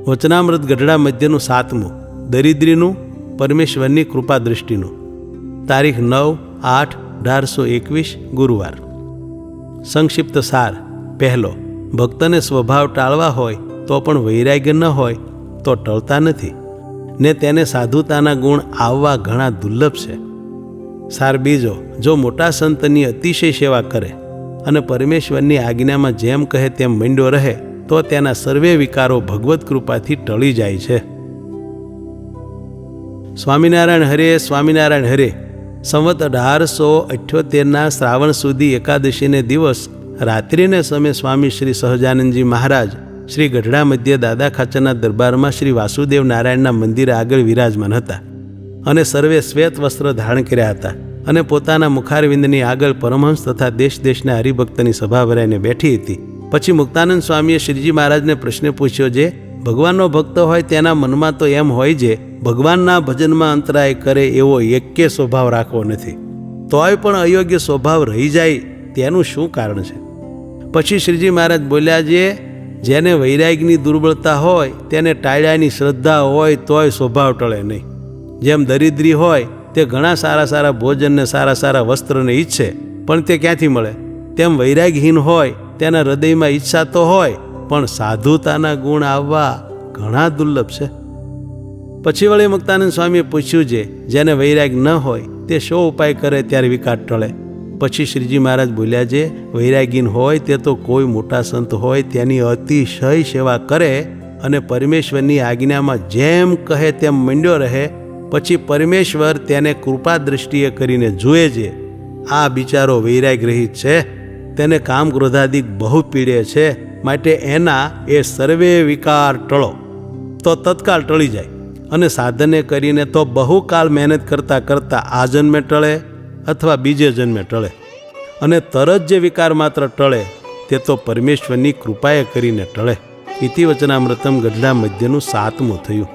વચનામૃત ગઢડા મધ્યનું 7મું, દરિદ્રીનું પરમેશ્વરની કૃપા દૃષ્ટિનું. તારીખ 9/8/1821 ગુરુવાર. સંક્ષિપ્ત સાર. પહેલો, ભક્તને સ્વભાવ ટાળવા હોય તો પણ વૈરાગ્ય ન હોય તો ટળતા નથી ને તેને સાધુતાના ગુણ આવવા ઘણા દુર્લભ છે. સાર બીજો, જો મોટા સંતની અતિશય સેવા કરે અને પરમેશ્વરની આજ્ઞામાં જેમ કહે તેમ મંડ્યો રહે તો તેના સર્વે વિકારો ભગવત કૃપાથી ટળી જાય છે. સ્વામિનારાયણ હરે, સ્વામિનારાયણ હરે. સંવત 1878ના શ્રાવણ સુધી એકાદશીને દિવસ રાત્રિને સમયે સ્વામી શ્રી સહજાનંદજી મહારાજ શ્રી ગઢડા મધ્ય દાદા ખાચરના દરબારમાં શ્રી વાસુદેવ નારાયણના મંદિરે આગળ વિરાજમાન હતા અને સર્વે શ્વેત વસ્ત્ર ધારણ કર્યા હતા અને પોતાના મુખારવિંદની આગળ પરમહંસ તથા દેશ દેશના હરિભક્તની સભા ભરાઈને બેઠી હતી. પછી મુક્તાનંદ સ્વામીએ શ્રીજી મહારાજને પ્રશ્ન પૂછ્યો, જે ભગવાનનો ભક્ત હોય તેના મનમાં તો એમ હોય જે ભગવાનના ભજનમાં અંતરાય કરે એવો એકે સ્વભાવ રાખવો નથી, તોય પણ અયોગ્ય સ્વભાવ રહી જાય તેનું શું કારણ છે? પછી શ્રીજી મહારાજ બોલ્યા, જેને વૈરાગ્યની દુર્બળતા હોય તેને ટાળ્યાની શ્રદ્ધા હોય તોય સ્વભાવ ટળે નહીં. જેમ દરિદ્રી હોય તે ઘણા સારા સારા ભોજનને સારા સારા વસ્ત્રને ઈચ્છે પણ તે ક્યાંથી મળે, તેમ વૈરાગ્યહીન હોય તેના હૃદયમાં ઈચ્છા તો હોય પણ સાધુતાના ગુણ આવવા ઘણા દુર્લભ છે. પછી વળી મુક્તાનંદ સ્વામીએ પૂછ્યું, જેને વૈરાગ્ય ન હોય તે શો ઉપાય કરે ત્યારે વિકાર ટળે? પછી શ્રીજી મહારાજ બોલ્યા, વૈરાગીન હોય તે તો કોઈ મોટા સંત હોય તેની અતિશય સેવા કરે અને પરમેશ્વરની આજ્ઞામાં જેમ કહે તેમ મંડ્યો રહે, પછી પરમેશ્વર તેને કૃપા દૃષ્ટિએ કરીને જુએ છે આ બિચારો વૈરાગ રહિત છે, તેને કામ ક્રોધાદિક બહુ પીડે છે, માટે એના એ સર્વે વિકાર ટળો તો તત્કાળ ટળી જાય અને સાધને કરીને તો બહુ કાળ મહેનત કરતાં કરતાં આ જન્મે ટળે અથવા બીજે જન્મે ટળે અને તરત જે વિકાર માત્ર ટળે તે તો પરમેશ્વરની કૃપાએ કરીને ટળે. ઇતિ વચનામૃતમ ગઢડા મધ્યનું 7મું થયું.